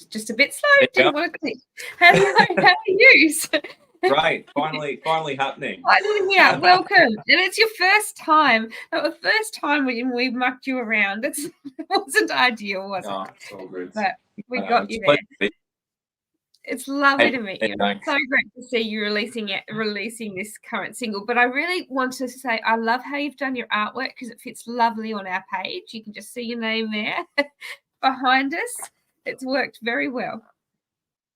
just a bit slow. Didn't want to click. Hello, how are you? Right, finally happening. Yeah, welcome. And it's your first time. The first time when we mucked you around. It wasn't ideal, was it? Oh, it's all good. But we got you there. It's lovely to meet you. It's so great to see you releasing this current single. But I really want to say I love how you've done your artwork because it fits lovely on our page. You can just see your name there behind us. It's worked very well.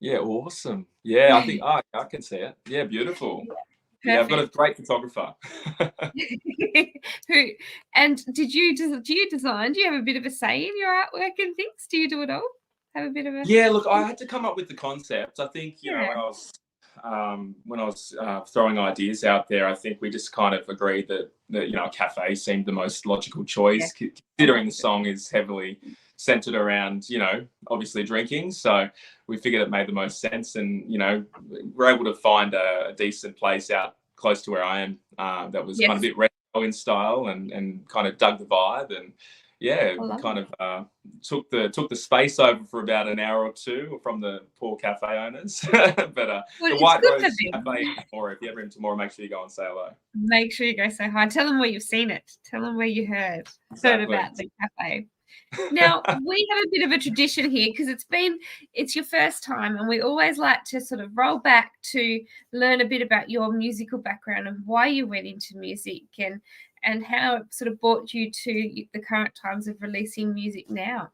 Yeah, awesome. Yeah, I think I can see it. Yeah, beautiful. Yeah, I've got a great photographer. Do you design? Do you have a bit of a say in your artwork and things? Do you do it all? Have a bit of a... Yeah, look, I had to come up with the concept. I think, you know, when I was throwing ideas out there, I think we just kind of agreed that you know, a cafe seemed the most logical choice, considering the song is heavily centered around, you know, obviously drinking. So we figured it made the most sense, and, you know, we're able to find a decent place out close to where I am that was kind of a bit retro in style and kind of dug the vibe. And yeah, kind of took the space over for about an hour or two from the poor cafe owners. But the White Rose Cafe tomorrow. If you ever in tomorrow, make sure you go and say hello. Make sure you go say hi. Tell them where you've seen it. Tell them where you heard about the cafe. Now, we have a bit of a tradition here because it's your first time, and we always like to sort of roll back to learn a bit about your musical background and why you went into music and how it sort of brought you to the current times of releasing music now.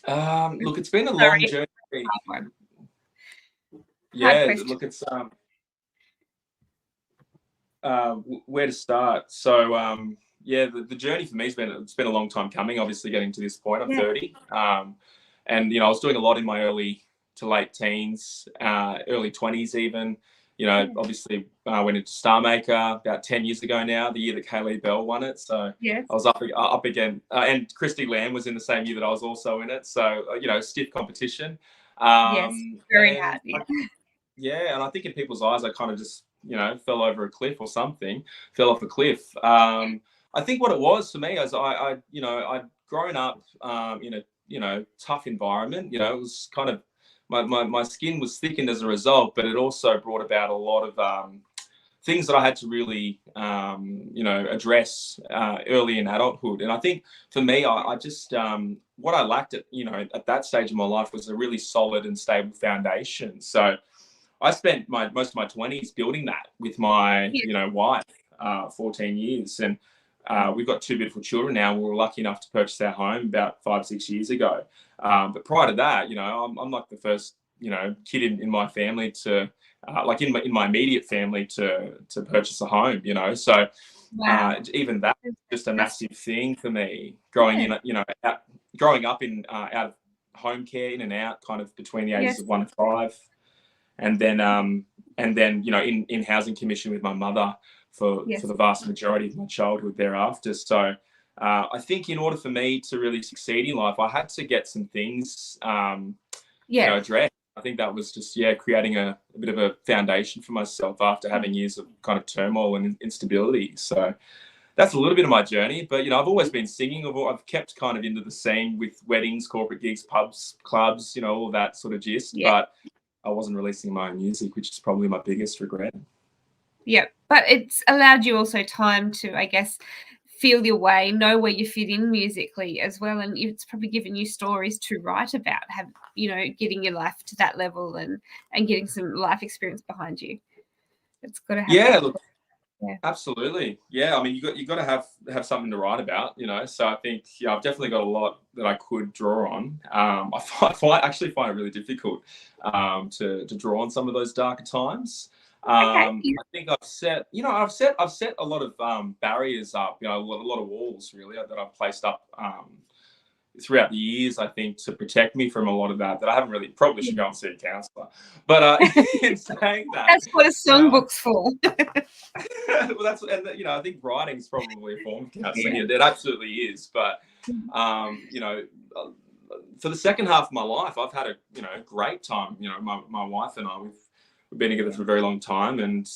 Look, it's been a long journey. Yeah, look, it's where to start. So yeah, the journey for me it's been a long time coming. Obviously, getting to this point, I'm 30, and you know, I was doing a lot in my early to late teens, early 20s even. You know, obviously, I went into Star Maker about 10 years ago now, the year that Kaylee Bell won it. So I was up again, and Christy Lamb was in the same year that I was also in it. So you know, stiff competition. Yes, very hard. Yeah, and I think in people's eyes, I kind of just, you know, fell over a cliff or something, fell off a cliff. I think what it was for me is I'd grown up in a, you know, tough environment. You know, it was kind of my skin was thickened as a result, but it also brought about a lot of things that I had to really, you know, address early in adulthood. And I think for me, I just what I lacked at that stage of my life was a really solid and stable foundation. So I spent most of my 20s building that with my you know, wife, 14 years, and we've got 2 beautiful children now. We were lucky enough to purchase our home about 5-6 years ago. But prior to that, you know, I'm like the first, you know, kid in my family to, like in my immediate family to purchase a home, you know. So even that is just a massive thing for me. Growing up in out of home care, in and out, kind of between the ages of 1 and 5, and then you know, in housing commission with my mother for the vast majority of my childhood thereafter. So I think in order for me to really succeed in life, I had to get some things you know, addressed. I think that was just creating a bit of a foundation for myself after having years of kind of turmoil and instability. So that's a little bit of my journey. But you know, I've always been singing. I've kept kind of into the scene with weddings, corporate gigs, pubs, clubs, you know, all that sort of gist. But I wasn't releasing my own music, which is probably my biggest regret. Yeah, but it's allowed you also time to, I guess, feel your way, know where you fit in musically as well, and it's probably given you stories to write about, you know, getting your life to that level and getting some life experience behind you. It's got to have absolutely. Yeah, I mean, you got to have something to write about, you know. So I think I've definitely got a lot that I could draw on. I actually find it really difficult to draw on some of those darker times. I think I've set a lot of barriers up, you know, a lot of walls really that I've placed up throughout the years, I think, to protect me from a lot of that I haven't really, probably should go and see a counsellor. But in saying that, that's what a songbook's for. Well, and you know, I think writing is probably a form of counselling. It absolutely is. But you know, for the second half of my life, I've had a, you know, great time. You know, my wife and I, we've been together for a very long time, and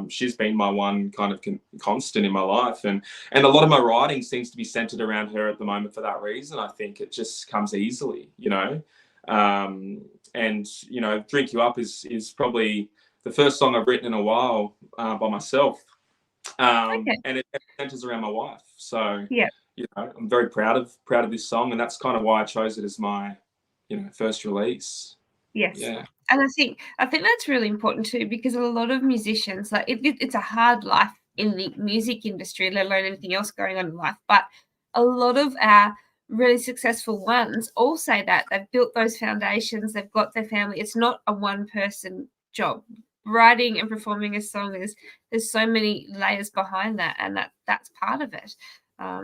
she's been my one kind of constant in my life, and a lot of my writing seems to be centered around her at the moment for that reason. I think it just comes easily, you know. And you know, Drink You Up is probably the first song I've written in a while by myself. And it centers around my wife. So you know, I'm very proud of this song, and that's kind of why I chose it as my, you know, first release. Yes. Yeah. And I think that's really important too, because a lot of musicians, like it's a hard life in the music industry, let alone anything else going on in life. But a lot of our really successful ones all say that they've built those foundations, they've got their family. It's not a one-person job. Writing and performing a song there's so many layers behind that, and that's part of it.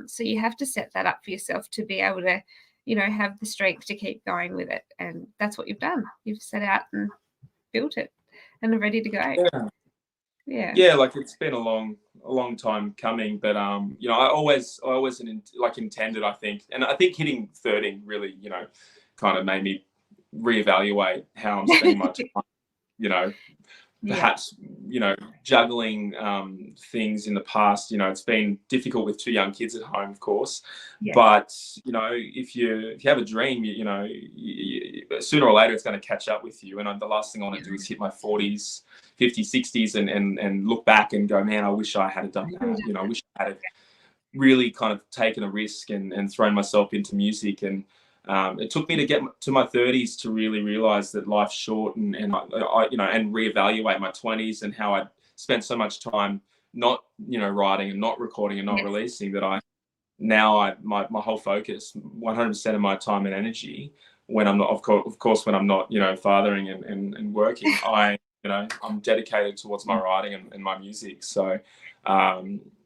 So you have to set that up for yourself to be able to, you know, have the strength to keep going with it. And that's what you've done. You've set out and built it and are ready to go. Yeah, like it's been a long time coming, but you know, I always intended, I think, and I think hitting 30 really, you know, kind of made me reevaluate how I'm spending my time, you know, perhaps, you know, juggling things in the past. You know, it's been difficult with 2 young kids at home, of course. But you know, if you have a dream, you know, sooner or later it's going to catch up with you. And the last thing I want to do is hit my 40s, 50s, 60s, and look back and go, man, I wish I had done that. You know, I wish I had really kind of taken a risk and thrown myself into music. And it took me to get to my 30s to really realize that life's short, and I you know, and reevaluate my 20s and how I spent so much time not, you know, writing and not recording and not releasing, that my whole focus, 100% of my time and energy, when I'm not, of course, when I'm not, you know, fathering and working, you know, I'm dedicated towards my writing and my music. So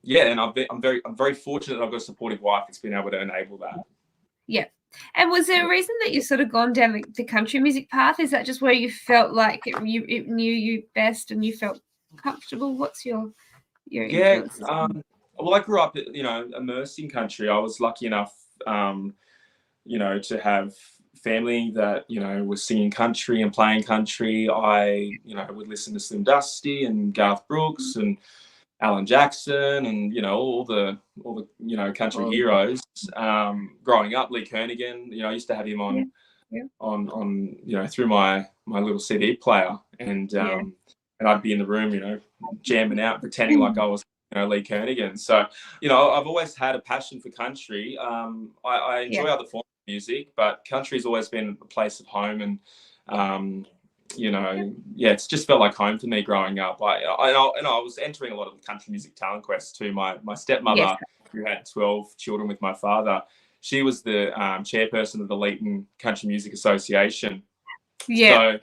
yeah, and I'm very fortunate that I've got a supportive wife that's been able to enable that. Yeah. And was there a reason that you sort of gone down the country music path? Is that just where you felt like it knew you best and you felt comfortable? What's your influences? Well, I grew up, you know, immersed in country. I was lucky enough, you know, to have family that, you know, was singing country and playing country. I, you know, would listen to Slim Dusty and Garth Brooks and Alan Jackson and, you know, all the you know, country heroes. Growing up, Lee Kernaghan, you know, I used to have him on you know, through my little CD player, and I'd be in the room, you know, jamming out, pretending like I was, you know, Lee Kernaghan. So, you know, I've always had a passion for country. I enjoy other forms of music, but country's always been a place of home, and you know, it's just felt like home for me growing up. I was entering a lot of the country music talent quests too. My stepmother, who had 12 children with my father, she was the chairperson of the Leeton Country Music Association. So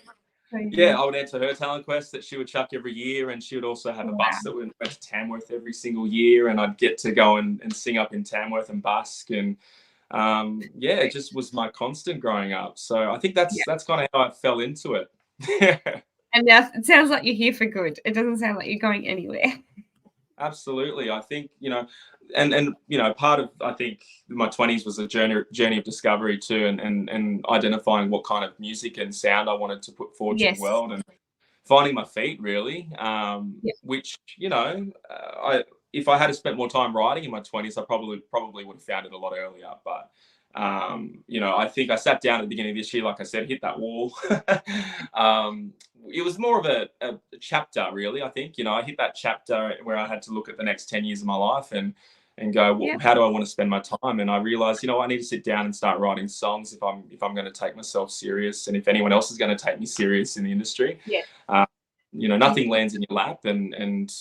I would enter her talent quest that she would chuck every year, and she would also have a bus that went to Tamworth every single year, and I'd get to go and sing up in Tamworth and busk, and it just was my constant growing up. So I think that's kind of how I fell into it. And now it sounds like you're here for good. It doesn't sound like you're going anywhere. Absolutely. I think, you know, and you know, part of, I think, my 20s was a journey of discovery too, and identifying what kind of music and sound I wanted to put forward to the world, and finding my feet really, which, you know, if I had spent more time writing in my 20s, I probably would have found it a lot earlier. But you know, I think I sat down at the beginning of this year, like I said, hit that wall. It was more of a chapter, really. I think, you know, I hit that chapter where I had to look at the next 10 years of my life and go, how do I want to spend my time? And I realized, you know, I need to sit down and start writing songs if I'm going to take myself serious, and if anyone else is going to take me serious in the industry. You know, nothing lands in your lap, and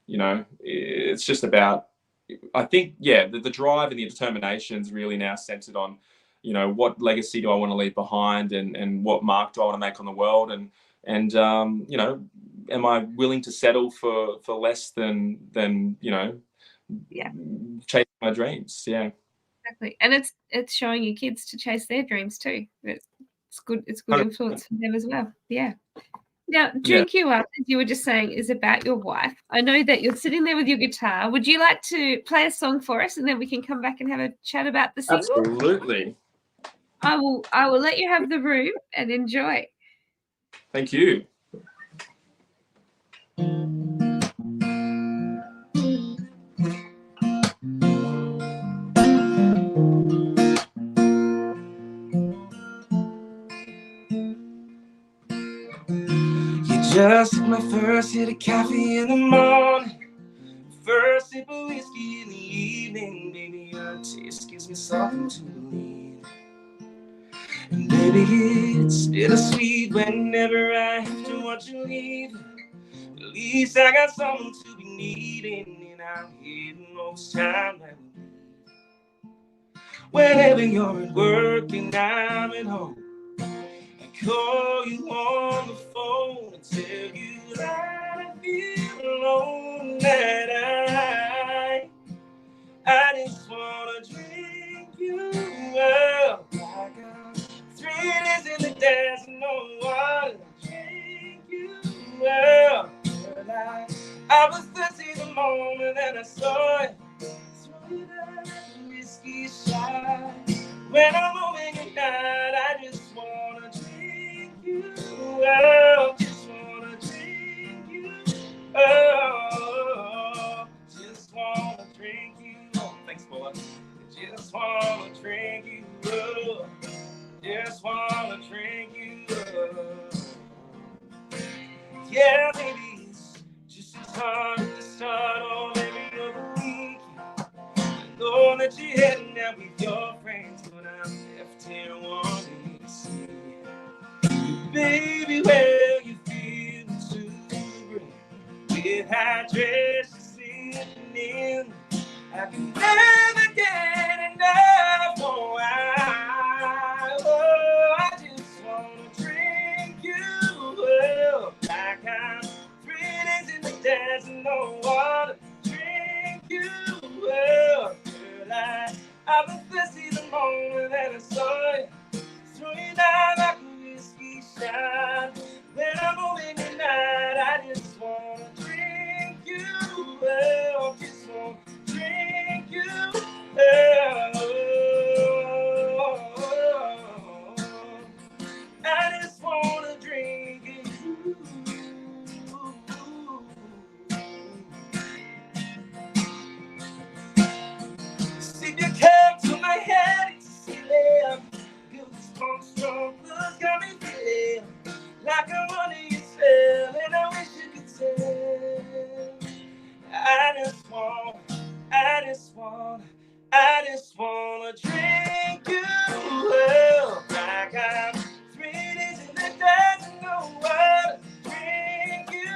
you know, it's just about, I think, the drive and the determination is really now centered on, you know, what legacy do I want to leave behind, and what mark do I want to make on the world, and you know, am I willing to settle for less than you know, chasing my dreams. Exactly. And it's showing your kids to chase their dreams too. It's good influence for them as well. Now, Drink You Up, as you were just saying, is about your wife. I know that you're sitting there with your guitar. Would you like to play a song for us, and then we can come back and have a chat about the single? Absolutely. I will let you have the room and enjoy. Thank you. Just my first hit of coffee in the morning, first sip of whiskey in the evening. Baby, your taste gives me something to believe. And baby, it's bittersweet whenever I have to watch you leave. At least I got someone to be needing, and I'm here most time that we need. Whenever you're at work and I'm at home, I call you on the phone and tell you that I feel alone, that I just wanna drink you up. Like I'm 3 days in the desert, no water, drink you up. But I was thirsty the moment that I saw it. Throw it out like a whiskey shot. When I'm moving at night, I just wanna drink you up. Just wanna drink you up. Just wanna drink you up. Thanks, Paula. Just wanna drink you up. Just wanna drink you up. Yeah, baby, it's just as hard as the start on every other week. I know that you're heading out with your friends, but I'm left here wanting to see. Baby, well, you feel too great. With hydration sitting in, I can never get enough. Oh, I just wanna drink you up. Like I'm 3 days in the desert, no water. Drink you up. Girl, I was thirsty the moment that I saw you. Throw you down like a whiskey shot. When I'm moving at night, I just wanna drink you up. Just wanna drink you up. I just wanna drink you. Sip your cup to my head, it's ceiling. Feel this pump strong, blood got me feeling like I'm under your spell, and I wish you could tell. I just wanna drink you up. Like I'm 3 days in the desert, no water. Drink you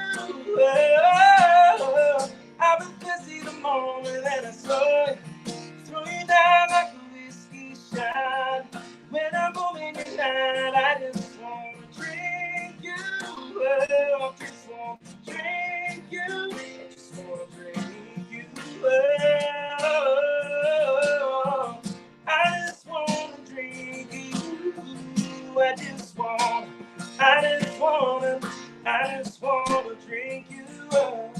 up. I've been thirsty the moment that I saw you. Throw you down like a whiskey shot. When I'm moving at night, I just wanna drink you up. Just wanna drink you. Just wanna drink you up. I just wanna drink you. I just wanna drink you up.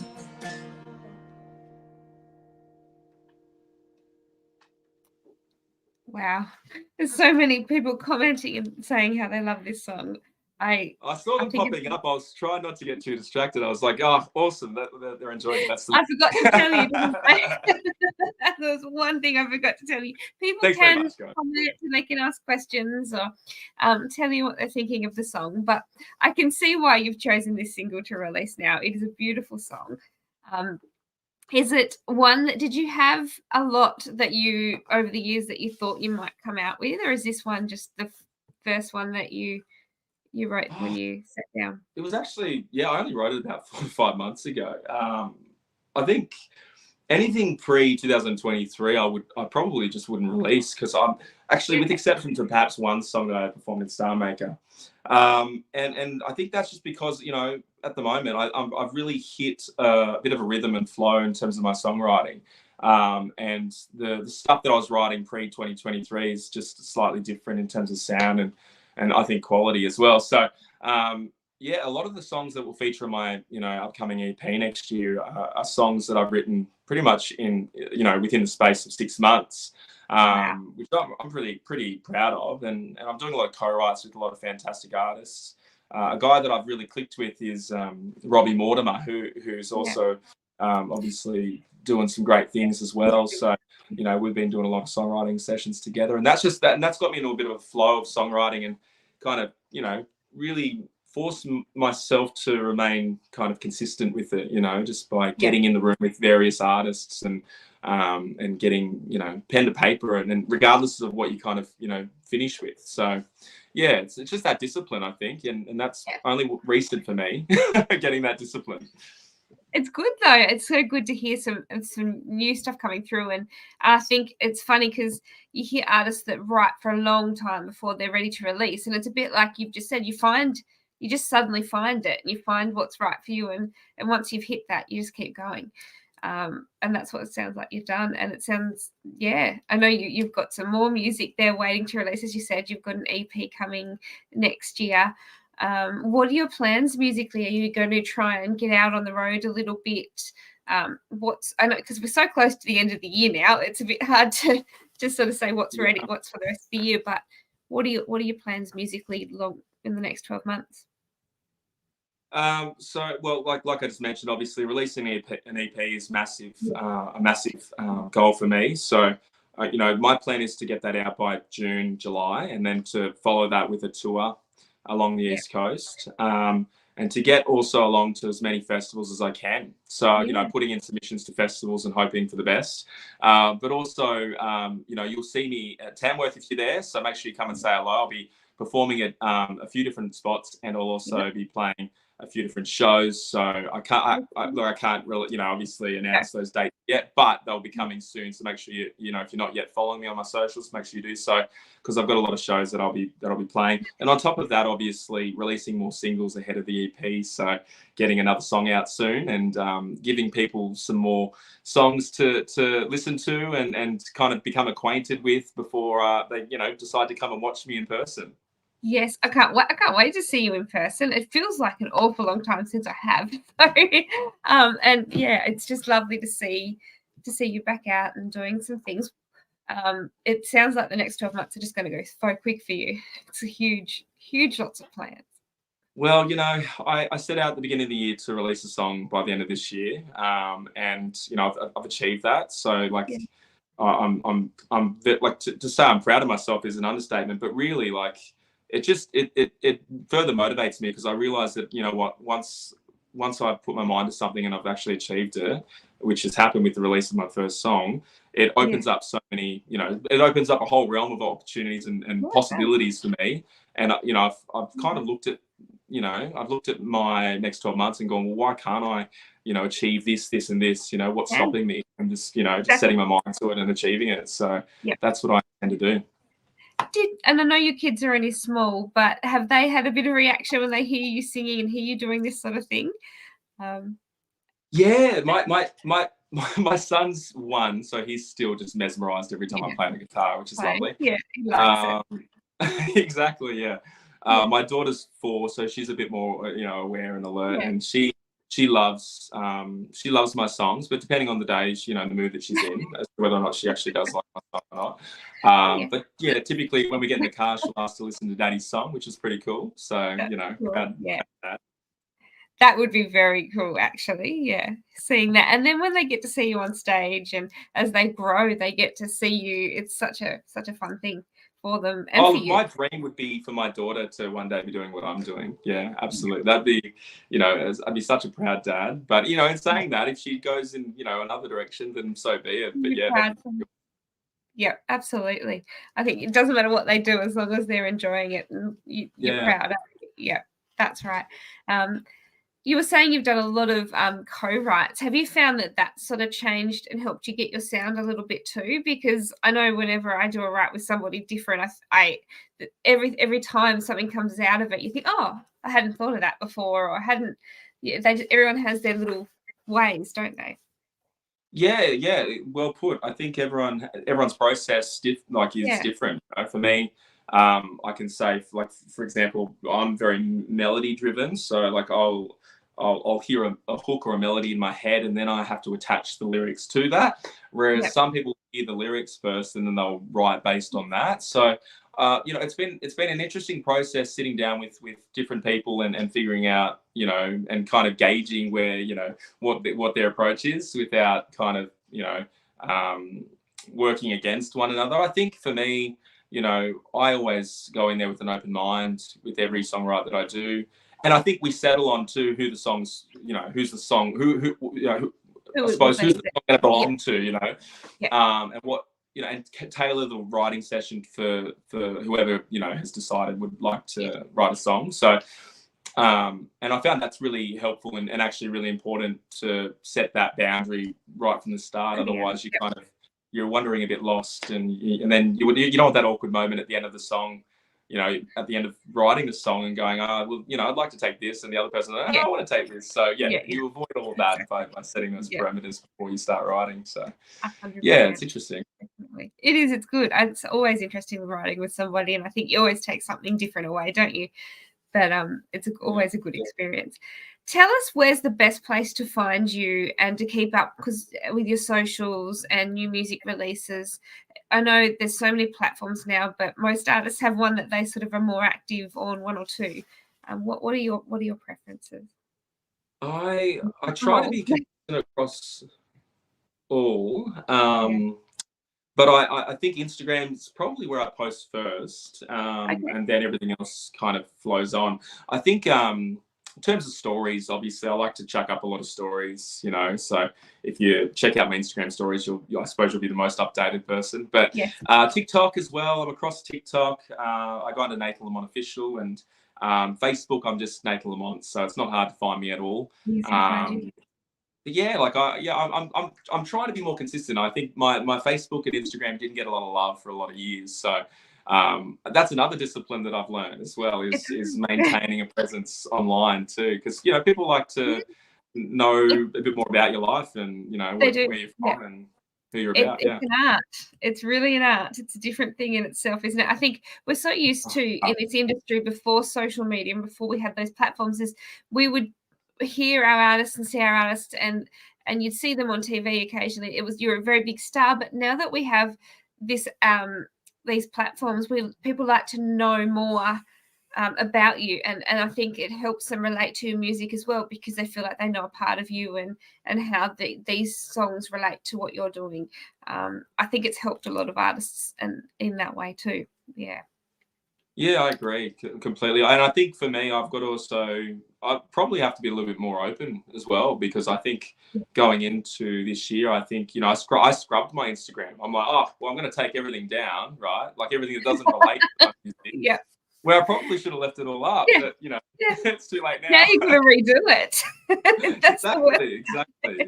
Wow. There's so many people commenting and saying how they love this song. I saw them popping up. I was trying not to get too distracted. I was like, oh, awesome. They're enjoying it. I forgot to tell you. There was one thing I forgot to tell you. People Thanks can very much, guys. comment and they can ask questions or tell you what they're thinking of the song. But I can see why you've chosen this single to release now. It is a beautiful song. Is it one that, did you have a lot that you, over the years, that you thought you might come out with? Or is this one just the first one that you wrote when you sat down? It was actually, I only wrote it about 4 or 5 months ago. I think anything pre-2023, I probably just wouldn't release, because I'm actually, with exception to perhaps one song that I performed in Star Maker. And I think that's just because, at the moment, I've really hit a bit of a rhythm and flow in terms of my songwriting. And the stuff that I was writing pre-2023 is just slightly different in terms of sound and I think quality as well. So, a lot of the songs that will feature in my, upcoming EP next year are songs that I've written pretty much in, within the space of 6 months, which I'm pretty proud of. And I'm doing a lot of co-writes with a lot of fantastic artists. A guy that I've really clicked with is Robbie Mortimer, who's also obviously doing some great things as well. So, we've been doing a lot of songwriting sessions together, and that's just that, and that's got me into a bit of a flow of songwriting and kind of, really force myself to remain kind of consistent with it, you know, just by getting in the room with various artists and getting, you know, pen to paper, and regardless of what you kind of, you know, finish with. So yeah, it's just that discipline, I think, and that's only recent for me, getting that discipline. It's good though. It's so good to hear some new stuff coming through, and I think it's funny because you hear artists that write for a long time before they're ready to release, and it's a bit like you've just said. You just suddenly find it, and you find what's right for you, and once you've hit that, you just keep going. And that's what it sounds like you've done. And it sounds, I know you've got some more music there waiting to release. As you said, you've got an EP coming next year. What are your plans musically? Are you going to try and get out on the road a little bit? I know, because we're so close to the end of the year now, it's a bit hard to just sort of say what's ready, what's for the rest of the year. But what are your plans musically in the next 12 months? So, well, like I just mentioned, obviously releasing an EP is massive, a massive goal for me. So, you know, my plan is to get that out by June, July, and then to follow that with a tour along the East Coast, and to get also along to as many festivals as I can. So, you know, putting in submissions to festivals and hoping for the best. But also, you know, you'll see me at Tamworth if you're there. So make sure you come and say hello. I'll be performing at a few different spots, and I'll also be playing a few different shows. So I can't really, you know, obviously announce those dates yet, but they'll be coming soon. So make sure you know, if you're not yet following me on my socials, make sure you do so, because I've got a lot of shows that I'll be playing. And on top of that, obviously releasing more singles ahead of the EP. So getting another song out soon, and giving people some more songs to listen to and kind of become acquainted with before they, you know, decide to come and watch me in person. Yes, I can't wait to see you in person. It feels like an awful long time since I have. So, and yeah, it's just lovely to see you back out and doing some things. It sounds like the next 12 months are just going to go so quick for you. It's a huge lots of plans. Well, you know, I set out at the beginning of the year to release a song by the end of this year, and you know, I've achieved that. So, like, I'm like, to say I'm proud of myself is an understatement, but really, like, it further motivates me, because I realize that, you know what, once I put my mind to something and I've actually achieved it, which has happened with the release of my first song, it opens up so many, you know, it opens up a whole realm of opportunities and possibilities for me. And you know, I've kind of looked at, you know, I've looked at my next 12 months and gone, well, why can't I, you know, achieve this, and this? You know, what's stopping me? I'm just, you know, just setting my mind to it and achieving it. So that's what I intend to do. And I know your kids are only small, but have they had a bit of reaction when they hear you singing and hear you doing this sort of thing? Yeah, my son's one, so he's still just mesmerized every time I play the guitar, which is lovely. Yeah, he likes it. Exactly, yeah. My daughter's 4, so she's a bit more, you know, aware and alert, and she loves my songs, but depending on the day, you know, the mood that she's in, as to whether or not she actually does like my song or not. But yeah, typically when we get in the car, she'll ask to listen to Daddy's song, which is pretty cool. So, you know, that would be very cool, actually. Yeah, seeing that, and then when they get to see you on stage, and as they grow, they get to see you. It's such a fun thing for them and for you. My dream would be for my daughter to one day be doing what I'm doing. Yeah, absolutely. That'd be, you know, I'd be such a proud dad. But, you know, in saying that, if she goes in, you know, another direction, then so be it. But yeah, absolutely. I think it doesn't matter what they do as long as they're enjoying it and you're proud of it. Yeah, that's right. You were saying you've done a lot of co-writes. Have you found that sort of changed and helped you get your sound a little bit too? Because I know whenever I do a write with somebody different, every time something comes out of it, you think, oh, I hadn't thought of that before, or I hadn't. Yeah, everyone has their little ways, don't they? Yeah, well put. I think everyone's process is different. You know, for me, I can say, like, for example, I'm very melody driven, so like I'll hear a hook or a melody in my head, and then I have to attach the lyrics to that. Whereas some people hear the lyrics first and then they'll write based on that. So, you know, it's been an interesting process sitting down with different people and figuring out, you know, and kind of gauging where, you know, what their approach is without kind of, you know, working against one another. I think for me, you know, I always go in there with an open mind with every songwriter that I do. and I think we settle on to who the songs, you know, who's the song, who you know, I suppose what who's the they song going to belong to, you know, Yeah. and what, you know, and tailor the writing session for whoever, you know, has decided would like to write a song. So, and I found that's really helpful and actually really important to set that boundary right from the start. Otherwise, you kind of, you're wondering a bit lost, and then you don't want that awkward moment at the end of the song, you know, at the end of writing the song and going, oh, well, you know, I'd like to take this, and the other person, oh, I want to take this. So you avoid all of that by setting those parameters before you start writing. So 100%. yeah, it's interesting. Definitely. It is. It's good. It's always interesting writing with somebody, and I think you always take something different away, don't you? But it's always a good experience. Tell us, where's the best place to find you and to keep up, because with your socials and new music releases, I know there's so many platforms now, but most artists have one that they sort of are more active on, one or two. What are your preferences? I try to be consistent across all. But I think Instagram is probably where I post first, and then everything else kind of flows on. I think in terms of stories, obviously, I like to chuck up a lot of stories, you know. So if you check out my Instagram stories, I suppose you'll be the most updated person. But TikTok as well. I'm across TikTok. I go under Nathan Lamont Official, and Facebook, I'm just Nathan Lamont. So it's not hard to find me at all. Yeah, like I'm trying to be more consistent. I think my Facebook and Instagram didn't get a lot of love for a lot of years. So that's another discipline that I've learned as well, is maintaining a presence online too. Because, you know, people like to know a bit more about your life and, you know, where you're from and who you're about. It's an art. It's really an art. It's a different thing in itself, isn't it? I think we're so used to in this industry, before social media and before we had those platforms, is we would hear our artists and see our artists, and you'd see them on TV occasionally. You're a very big star. But now that we have this these platforms, people like to know more about you, and I think it helps them relate to your music as well, because they feel like they know a part of you and how these songs relate to what you're doing. I think it's helped a lot of artists and in that way too. Yeah, I agree completely. And I think for me, I've got to also, I probably have to be a little bit more open as well, because I think going into this year, I think, you know, I scrubbed my Instagram. I'm like, oh, well, I'm going to take everything down, right? Like everything that doesn't relate to my music. Where I probably should have left it all up, but, you know, it's too late now. Now you've got to redo it. Exactly.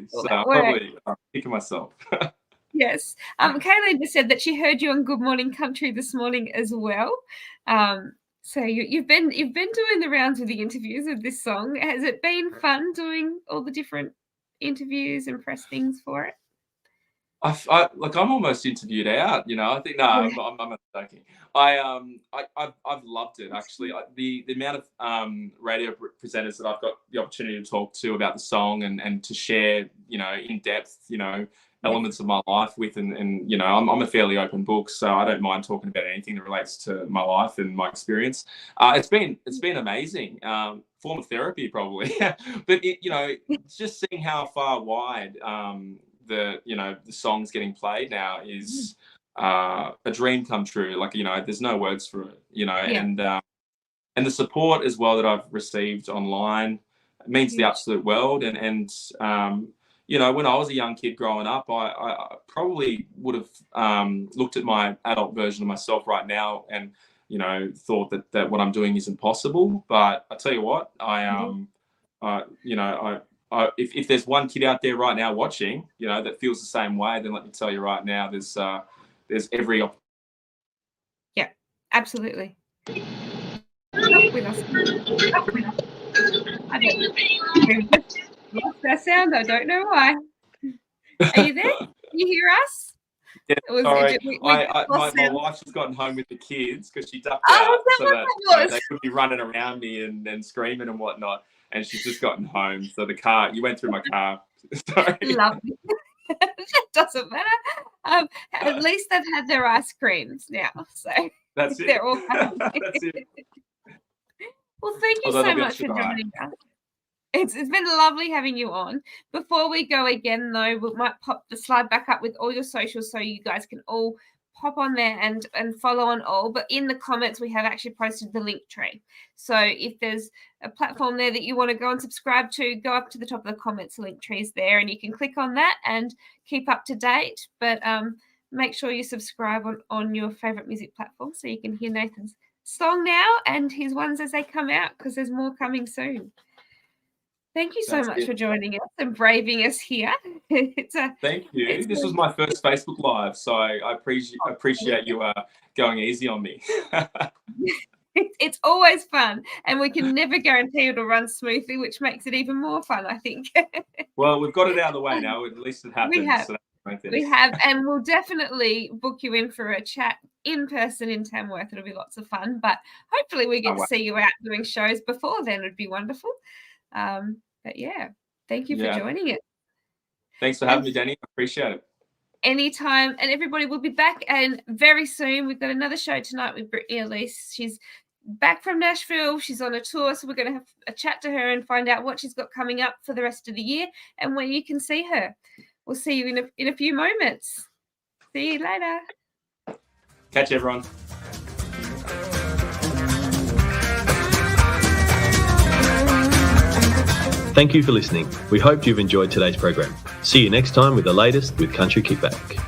So I'm probably kicking myself. Yes. Kayleen just said that she heard you on Good Morning Country this morning as well. So you've been doing the rounds with the interviews of this song. Has it been fun doing all the different interviews and press things for it? Like, I'm almost interviewed out, you know. I think I'm not joking. I've loved it, actually. The amount of radio presenters that I've got the opportunity to talk to about the song and to share, you know, in depth, you know, elements of my life with, and you know, I'm a fairly open book, so I don't mind talking about anything that relates to my life and my experience. It's been amazing. Form of therapy probably, but you know, just seeing how far wide the songs getting played now is a dream come true. Like, you know, there's no words for it, you know, and the support as well that I've received online means the absolute world. And you know, when I was a young kid growing up, I probably would have looked at my adult version of myself right now and, you know, thought that what I'm doing isn't possible. But I tell you what, you know, if there's one kid out there right now watching, you know, that feels the same way, then let me tell you right now, there's every opportunity. Yeah, absolutely. Lost that sound. I don't know why. Are you there? Can you hear us? Yeah, sorry. My wife's just gotten home with the kids because she ducked out so that you know, they could be running around me and screaming and whatnot. And she's just gotten home. So you went through my car. Sorry. Lovely. It doesn't matter. At least they've had their ice creams now. So that's it. They're all happy. That's it. Well, thank you so much for joining us. It's been lovely having you on. Before we go again, though, we might pop the slide back up with all your socials so you guys can all hop on there and follow on all. But in the comments, we have actually posted the link tree. So if there's a platform there that you want to go and subscribe to, go up to the top of the comments, link tree's there, and you can click on that and keep up to date. But make sure you subscribe on your favorite music platform so you can hear Nathan's song now and his ones as they come out, because there's more coming soon. Thank you so much for joining us and braving us here. Thank you. This was my first Facebook Live, so I appreciate you going easy on me. It's always fun, and we can never guarantee it'll run smoothly, which makes it even more fun, I think. Well, we've got it out of the way now. At least it happens. We have, and we'll definitely book you in for a chat in person in Tamworth. It'll be lots of fun, but hopefully we get to see you out doing shows before then. It'd be wonderful. But yeah, thank you for joining us. Thanks for having me, Danni. I appreciate it. Anytime. And everybody will be back, and very soon. We've got another show tonight with Brittany Elise. She's back from Nashville. She's on a tour, so we're going to have a chat to her and find out what she's got coming up for the rest of the year and when you can see her. We'll see you in a few moments. See you later. Catch everyone. Thank you for listening. We hope you've enjoyed today's program. See you next time with the latest with Country Kickback.